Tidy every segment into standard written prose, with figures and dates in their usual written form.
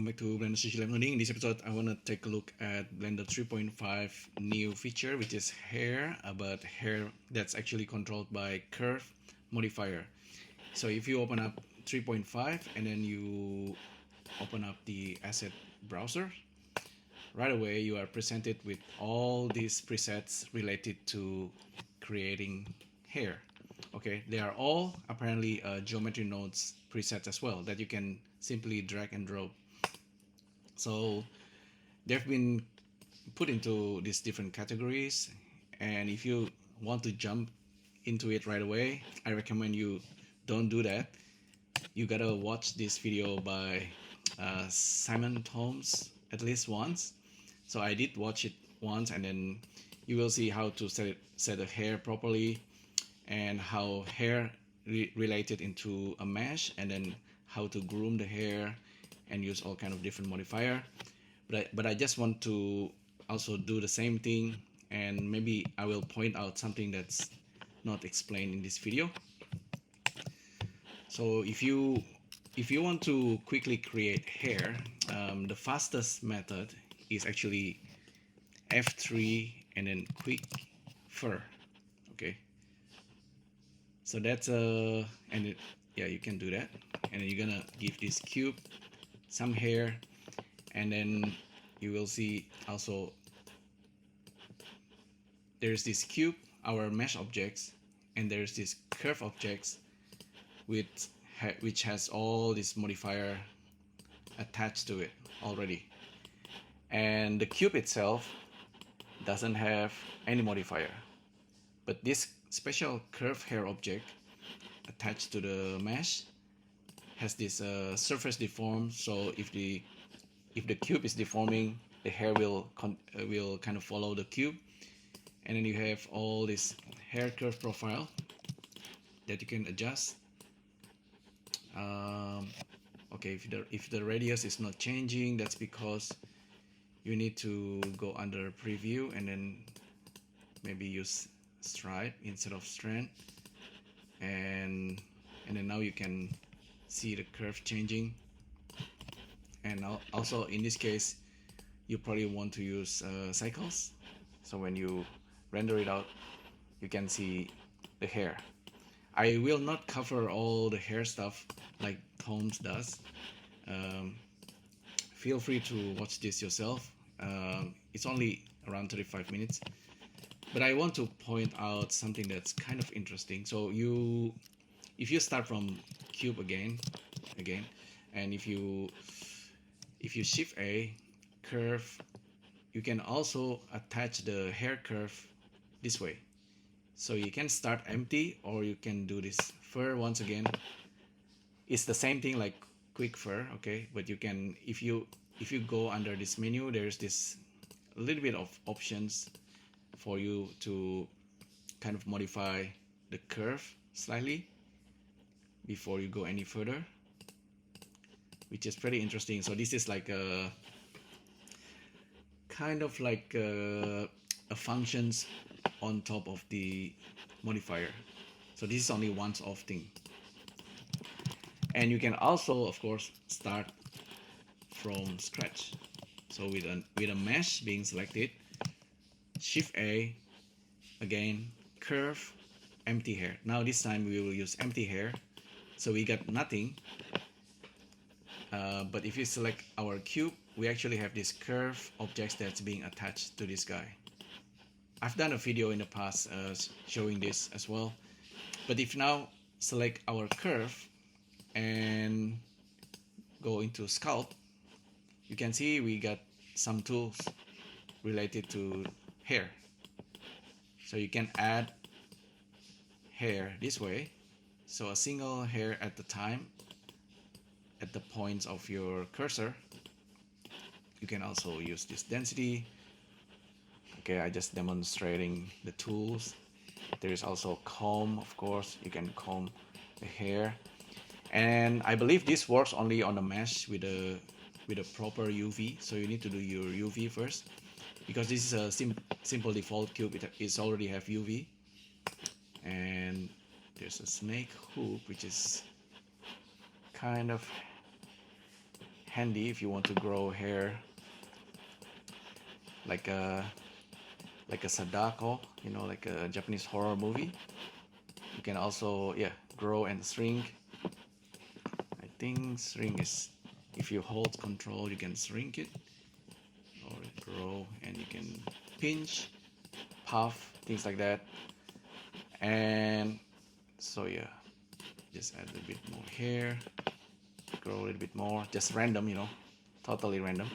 Welcome back to Blender Procedural Learning. In this episode, I want to take a look at Blender 3.5 new feature, which is hair, but hair that's actually controlled by curve modifier. So if you open up 3.5 and then you open up the asset browser, right away you are presented with all these presets related to creating hair. Okay, they are all apparently geometry nodes presets as well that you can simply drag and drop. So they've been put into these different categories, and if you want to jump into it right away, I recommend you don't do that. You gotta watch this video by Simon Thommes at least once. So I did watch it once, and then you will see how to set the hair properly and how hair related into a mesh, and then how to groom the hair and use all kind of different modifier. But I just want to also do the same thing, and maybe I will point out something that's not explained in this video. So if you want to quickly create hair, the fastest method is actually F3 and then quick fur. Okay, so that's yeah, you can do that, and then you're gonna give this cube some hair, and then you will see also there's this cube, our mesh objects, and there's this curve objects which has all this modifier attached to it already, and the cube itself doesn't have any modifier, but this special curve hair object attached to the mesh has this surface deform. So if the cube is deforming, the hair will kind of follow the cube, and then you have all this hair curve profile that you can adjust. Okay, if the radius is not changing, that's because you need to go under preview and then maybe use stripe instead of strand, and then now you can see the curve changing. And also in this case, you probably want to use cycles, so when you render it out, you can see the hair. I will not cover all the hair stuff like Thommes does. Feel free to watch this yourself. It's only around 35 minutes, but I want to point out something that's kind of interesting. So if you start from cube again, and if you shift A, curve, you can also attach the hair curve this way. So you can start empty, or you can do this fur once again. It's the same thing like quick fur, okay? But you can, if you go under this menu, there's this little bit of options for you to kind of modify the curve slightly before you go any further, which is pretty interesting. So this is like a kind of like a functions on top of the modifier. So this is only once-off thing. And you can also, of course, start from scratch. So with a mesh being selected, Shift A, again, curve, empty hair. Now this time we will use empty hair, so we got nothing. But if you select our cube, we actually have this curve objects that's being attached to this guy. I've done a video in the past showing this as well. But if now select our curve and go into sculpt, you can see we got some tools related to hair. So you can add hair this way. So a single hair at the time at the points of your cursor. You can also use this density. Okay, I just demonstrating the tools. There is also comb, of course. You can comb the hair, and I believe this works only on a mesh with a proper UV. So you need to do your UV first, because this is a simple default cube. It's already have UV, and there's a snake hoop which is kind of handy if you want to grow hair like a Sadako, you know, like a Japanese horror movie. You can also, yeah, grow and shrink. I think shrink is, if you hold control, you can shrink it or grow, and you can pinch, puff, things like that. And so yeah, just add a bit more hair, grow a little bit more, just random, you know, totally random.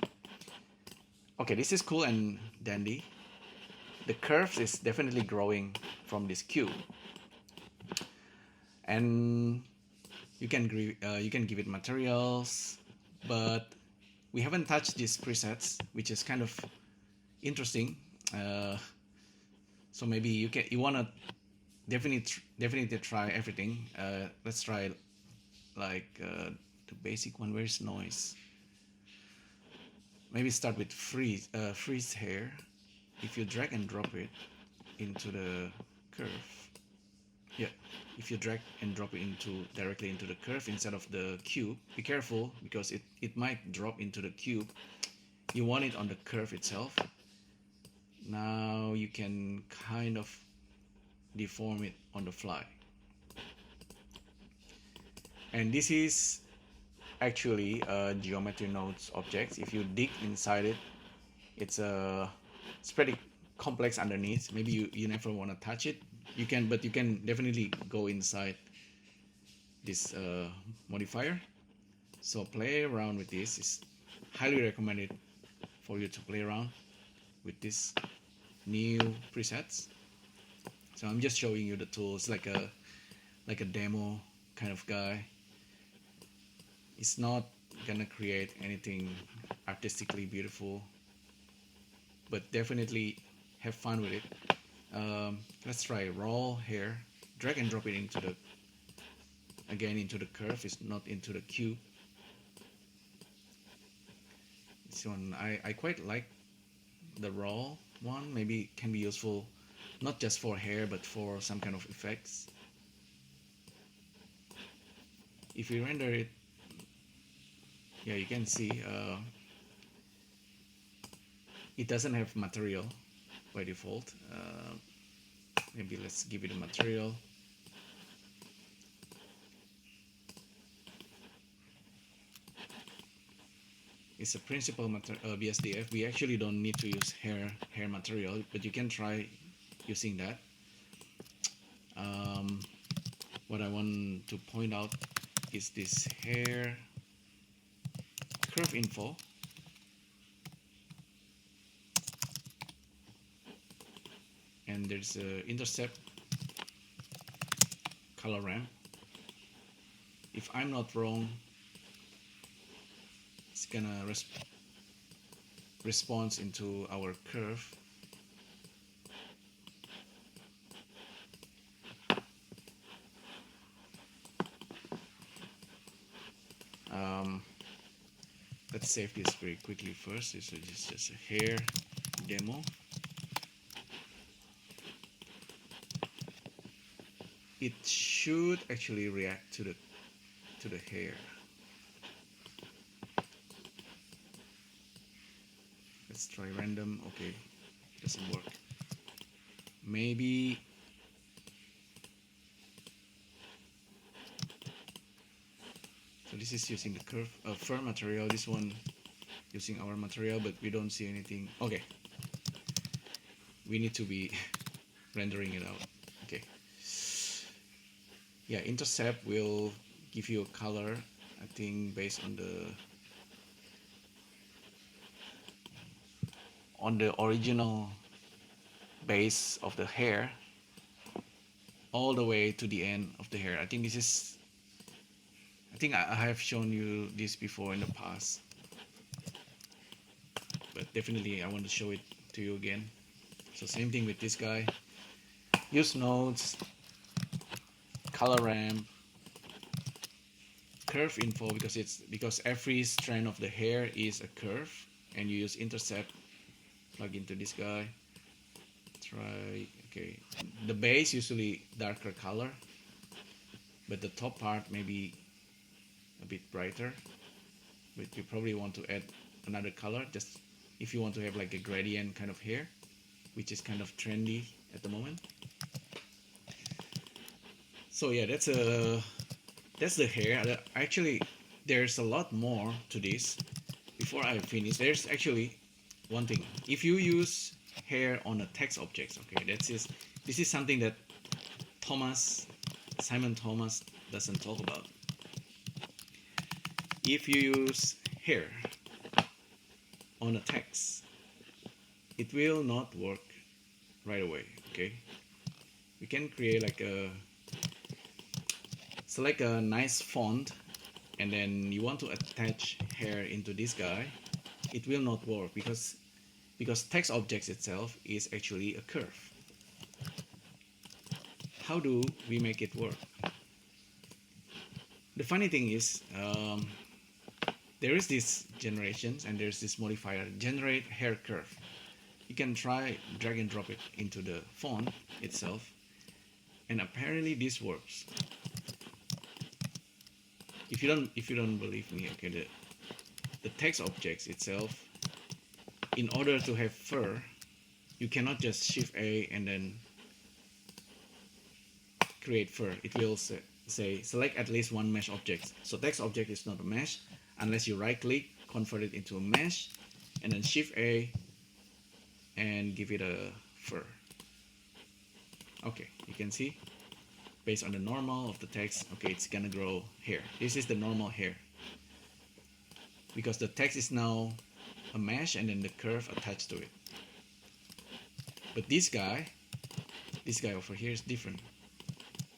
Okay, this is cool and dandy. The curves is definitely growing from this cube, and you can give it materials, but we haven't touched these presets, which is kind of interesting. So maybe you wanna definitely try everything. Let's try like the basic one. Where's noise? Maybe start with freeze hair. If you drag and drop it into the curve, yeah, if you drag and drop it directly into the curve instead of the cube, be careful because it might drop into the cube. You want it on the curve itself. Now you can kind of deform it on the fly. And this is actually a geometry nodes objects. If you dig inside it, it's pretty complex underneath. Maybe you never want to touch it. You can, but you can definitely go inside this modifier. So play around with this. It's highly recommended for you to play around with this new presets. So I'm just showing you the tools, like a demo kind of guy. It's not gonna create anything artistically beautiful, but definitely have fun with it. Let's try roll hair, drag and drop it into the curve. It's not into the cube. This one I quite like the roll one. Maybe it can be useful not just for hair but for some kind of effects. If you render it, yeah, you can see it doesn't have material by default. Maybe let's give it a material. It's a principal BSDF. We actually don't need to use hair material, but you can try using that. What I want to point out is this hair curve info. And there's a intercept color ramp. If I'm not wrong, it's gonna response into our curve. Let's save this very quickly first. This is just a hair demo. It should actually react to the hair. Let's try random. Okay, doesn't work. Maybe so. This is using the curve fur material. This one using our material, but we don't see anything. Okay, we need to be rendering it out. Okay. Yeah, intercept will give you a color, I think, based on the original base of the hair all the way to the end of the hair. I think I have shown you this before in the past, but definitely I want to show it to you again. So same thing with this guy. Use nodes, color ramp, curve info, because every strand of the hair is a curve, and you use intercept, plug into this guy. Try, okay, the base usually darker color, but the top part maybe a bit brighter. but you probably want to add another color, just if you want to have like a gradient kind of hair, which is kind of trendy at the moment. So yeah, that's the hair. Actually, there's a lot more to this. Before I finish, there's actually one thing. If you use hair on a text object, okay, this is something that Simon Thommes doesn't talk about. If you use hair on a text, it will not work right away. Okay, we can create like select a nice font, and then you want to attach hair into this guy. It will not work because text objects itself is actually a curve. How do we make it work? The funny thing is, there is this generations and there's this modifier, generate hair curve. You can try drag and drop it into the font itself, and apparently this works. If you don't believe me, okay, the text objects itself, in order to have fur, you cannot just shift A and then create fur. It will say select at least one mesh object. So text object is not a mesh unless you right click, convert it into a mesh, and then shift A and give it a fur. Okay, you can see based on the normal of the text, okay, it's gonna grow hair. This is the normal hair because the text is now a mesh and then the curve attached to it. But this guy over here is different.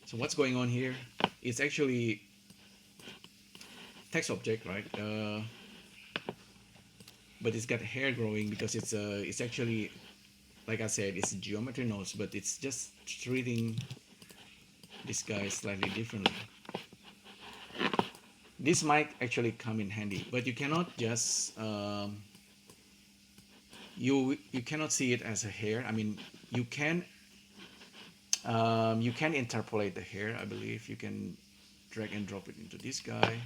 So what's going on here? It's actually text object, right? But it's got hair growing because it's actually, like I said, it's geometry nodes, but it's just treating this guy slightly differently. This might actually come in handy, but you cannot just you cannot see it as a hair. I mean, you can interpolate the hair. I believe you can drag and drop it into this guy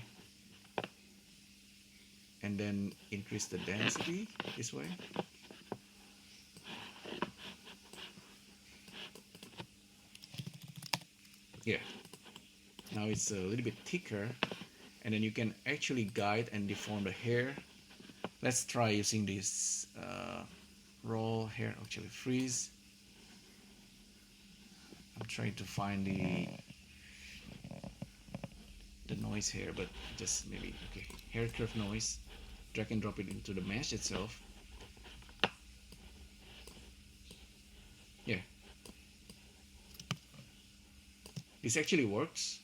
and then increase the density this way. Yeah, now it's a little bit thicker, and then you can actually guide and deform the hair. Let's try using this raw hair, actually freeze. I'm trying to find the noise here, but just maybe, okay, hair curve noise. Drag and drop it into the mesh itself. Yeah, this actually works.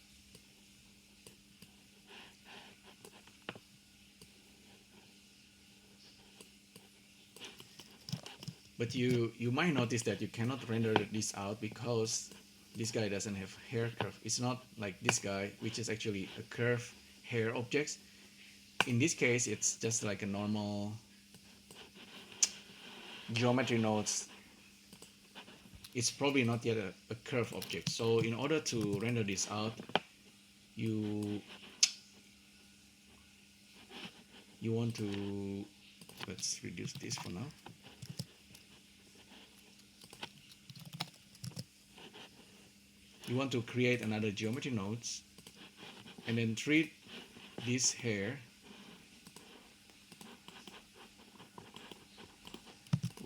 But you might notice that you cannot render this out because this guy doesn't have hair curve. It's not like this guy, which is actually a curve hair object. In this case, it's just like a normal geometry nodes. It's probably not yet a curve object. So in order to render this out, you want to, let's reduce this for now. You want to create another geometry nodes and then treat this hair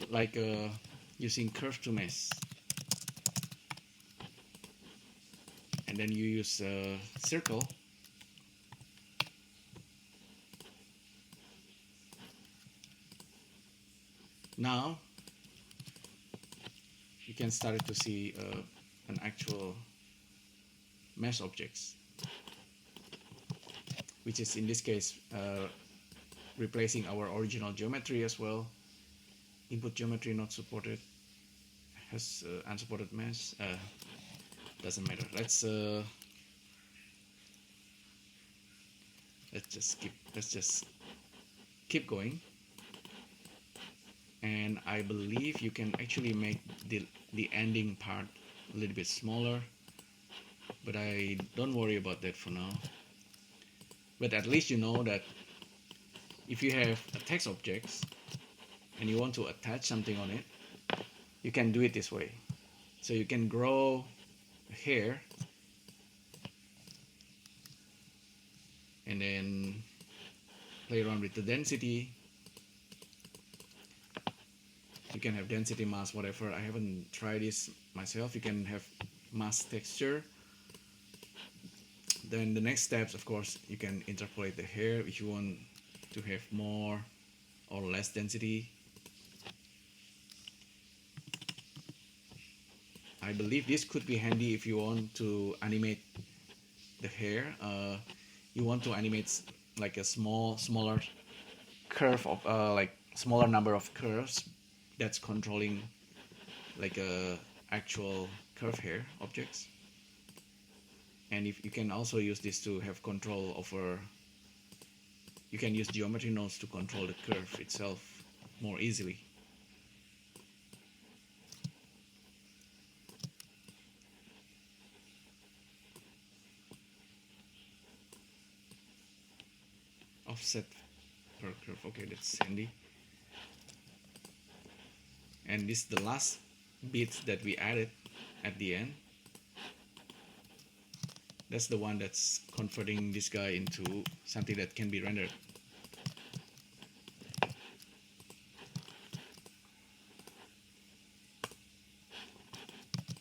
like using curve to mesh, and then you use a circle now. You can start to see an actual mesh objects, which is in this case replacing our original geometry as well. Input geometry not supported, has unsupported mesh. Doesn't matter. Let's just keep going. And I believe you can actually make the ending part a little bit smaller, but I don't worry about that for now. But at least you know that if you have a text objects and you want to attach something on it, you can do it this way. So you can grow hair and then play around with the density. You can have density, mask, whatever. I haven't tried this myself. You can have mask texture. Then the next steps, of course, you can interpolate the hair if you want to have more or less density. I believe this could be handy if you want to animate the hair. You want to animate like a smaller curve of like smaller number of curves that's controlling like a actual curve hair objects. And if you can also use this to have control over, you can use geometry nodes to control the curve itself more easily. Offset per curve, okay, that's handy. And this is the last bit that we added at the end. That's the one that's converting this guy into something that can be rendered.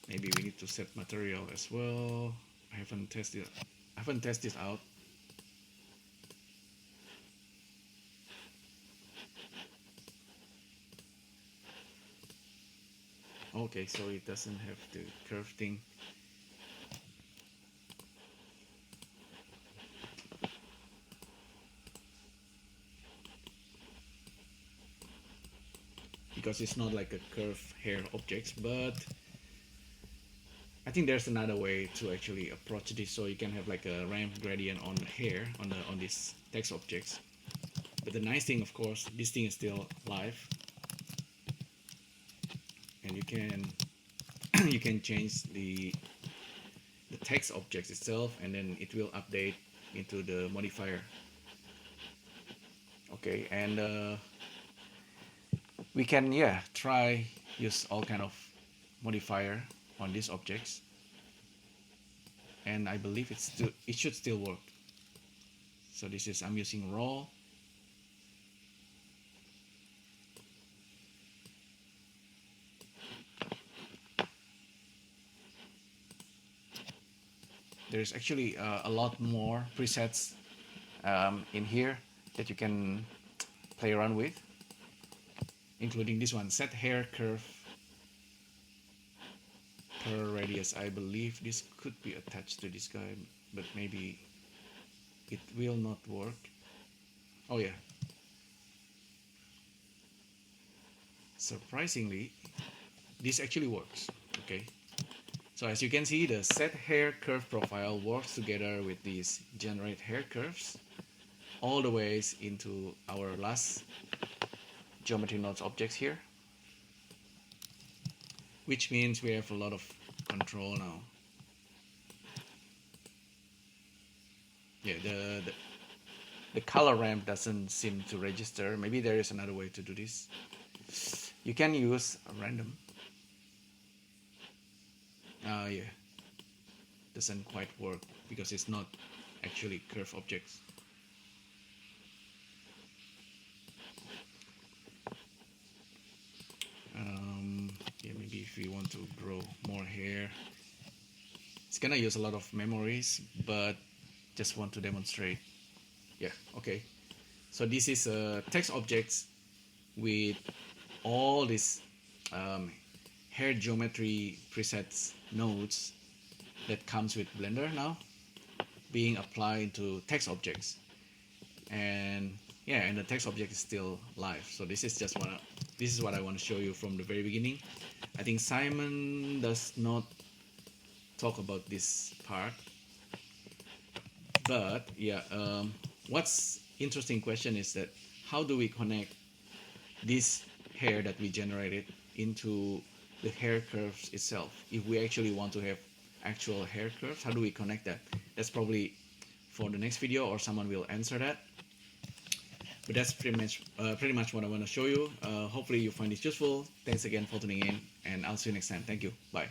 Maybe we need to set material as well. I haven't tested this out. Okay, so it doesn't have the curve thing. Because it's not like a curve hair objects, but I think there's another way to actually approach this, so you can have like a ramp gradient on the hair on these text objects. But the nice thing, of course, this thing is still live, and you can you can change the text objects itself, and then it will update into the modifier. Okay, and we can try use all kind of modifier on these objects, and I believe it should still work. So this is, I'm using raw. There's actually a lot more presets in here that you can play around with, including this one, set hair curve per radius. I believe this could be attached to this guy, but maybe it will not work. Oh yeah, surprisingly this actually works. Okay, so as you can see, the set hair curve profile works together with these generate hair curves all the ways into our last geometry nodes objects here, which means we have a lot of control now. Yeah, the color ramp doesn't seem to register. Maybe there is another way to do this. You can use a random. Yeah, doesn't quite work because it's not actually curve objects. Yeah, maybe if we want to grow more hair, it's gonna use a lot of memories, but just want to demonstrate. Yeah, okay. So this is text objects with all these hair geometry presets nodes that comes with Blender now being applied to text objects, and yeah, and the text object is still live. So this is just this is what I want to show you from the very beginning. I think Simon does not talk about this part, but yeah, what's interesting question is that how do we connect this hair that we generated into the hair curves itself? If we actually want to have actual hair curves, how do we connect that? That's probably for the next video, or someone will answer that. But that's pretty much what I want to show you. Hopefully you find this useful. Thanks again for tuning in, and I'll see you next time. Thank you. Bye.